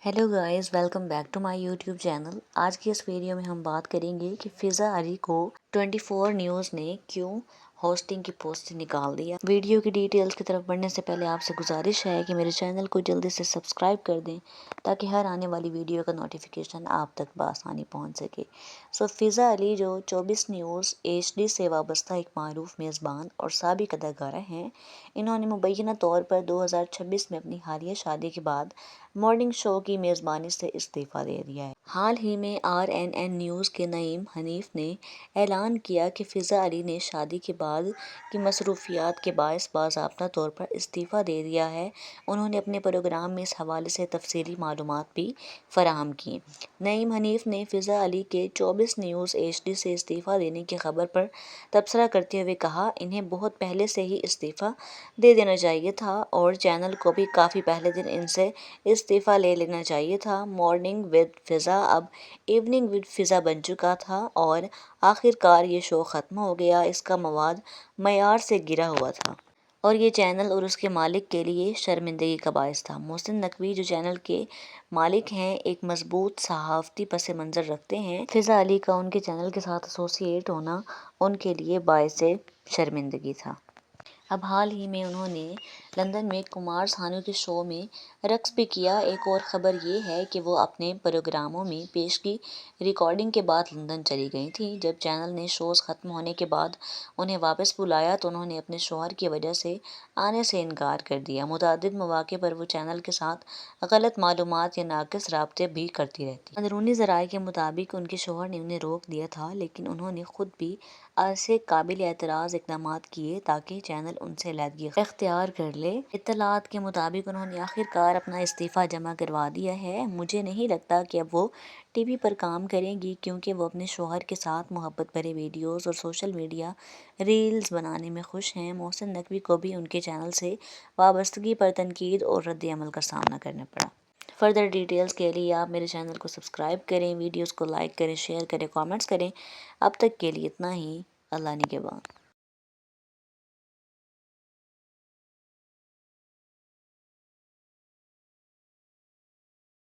Hello guys, welcome back to my YouTube channel. आज की इस वीडियो में हम बात करेंगे कि फिज़ा अली को 24 न्यूज़ ने क्यों होस्टिंग की पोस्ट से निकाल दिया। वीडियो की डिटेल्स की तरफ बढ़ने से पहले आपसे गुजारिश है कि मेरे चैनल को जल्दी से सब्सक्राइब कर दें ताकि हर आने वाली वीडियो का नोटिफिकेशन आप तक बआसानी पहुंच सके। फिज़ा अली जो 24 न्यूज़ HD से वाबस्ता एक मारूफ मेज़बान और साबिक अदाकारा हैं, इन्होंने मुबैना तौर पर 2026 में अपनी हालिया शादी के बाद मॉर्निंग शो की मेज़बानी से इस्तीफ़ा दे दिया है। हाल ही में RNN न्यूज़ के नईम हनीफ ने ऐलान किया कि फिज़ा अली ने शादी के बाद की मसरूफियात के बायस बाज़ाब्ता तौर पर इस्तीफ़ा दे दिया है। उन्होंने अपने प्रोग्राम में इस हवाले से तफसीली मालूमात भी फराहम की। नईम हनीफ ने फिज़ा अली के 24 न्यूज़ HD से इस्तीफ़ा देने की खबर पर तबसरा करते हुए कहा, इन्हें बहुत पहले से ही इस्तीफ़ा दे देना चाहिए था और चैनल को भी काफ़ी पहले दिन इनसे इस्तीफ़ा ले लेना चाहिए था। मॉर्निंग विद फिज़ा अब इवनिंग विद फिज़ा बन चुका था और आखिरकार ये शो ख़त्म हो गया। इसका मवाद मयार से गिरा हुआ था और ये चैनल और उसके मालिक के लिए शर्मिंदगी का बायस था। मोहसिन नकवी जो चैनल के मालिक हैं, एक मजबूत सहाफ़ती पस मंज़र रखते हैं। फिज़ा अली का उनके चैनल के साथ एसोसिएट होना उनके लिए बायस शर्मिंदगी था। अब हाल ही में उन्होंने लंदन में कुमार सानू के शो में रक्स भी किया। एक और ख़बर ये है कि वो अपने प्रोग्रामों में पेश की रिकॉर्डिंग के बाद लंदन चली गई थी। जब चैनल ने शोज़ ख़त्म होने के बाद उन्हें वापस बुलाया तो उन्होंने अपने शौहर की वजह से आने से इनकार कर दिया। मुतअद्दिद मौक़े पर वो चैनल के साथ गलत मालूमात या नाक़िस राब्ते भी करती रहती। अंदरूनी ज़राए के मुताबिक उनके शौहर ने उन्हें रोक दिया था, लेकिन उन्होंने खुद भी ऐसे काबिल एतराज़ इक़दामात किए ताकि चैनल उनसे अलहदगी इख्तियार कर ले। इत्तलात के मुताबिक उन्होंने आखिरकार अपना इस्तीफ़ा जमा करवा दिया है। मुझे नहीं लगता कि अब वो TV पर काम करेंगी, क्योंकि वो अपने शौहर के साथ मोहब्बत भरे वीडियोज़ और सोशल मीडिया रील्स बनाने में खुश हैं। मोहसिन नकवी को भी उनके चैनल से वाबस्तगी पर तनकीद और रद्द अमल का सामना करना पड़ा। फर्दर डिटेल्स के लिए आप मेरे चैनल को सब्सक्राइब करें, वीडियोज़ को लाइक करें, शेयर करें, कमेंट्स करें। अब तक के लिए इतना ही। अल्लाह निगहबान।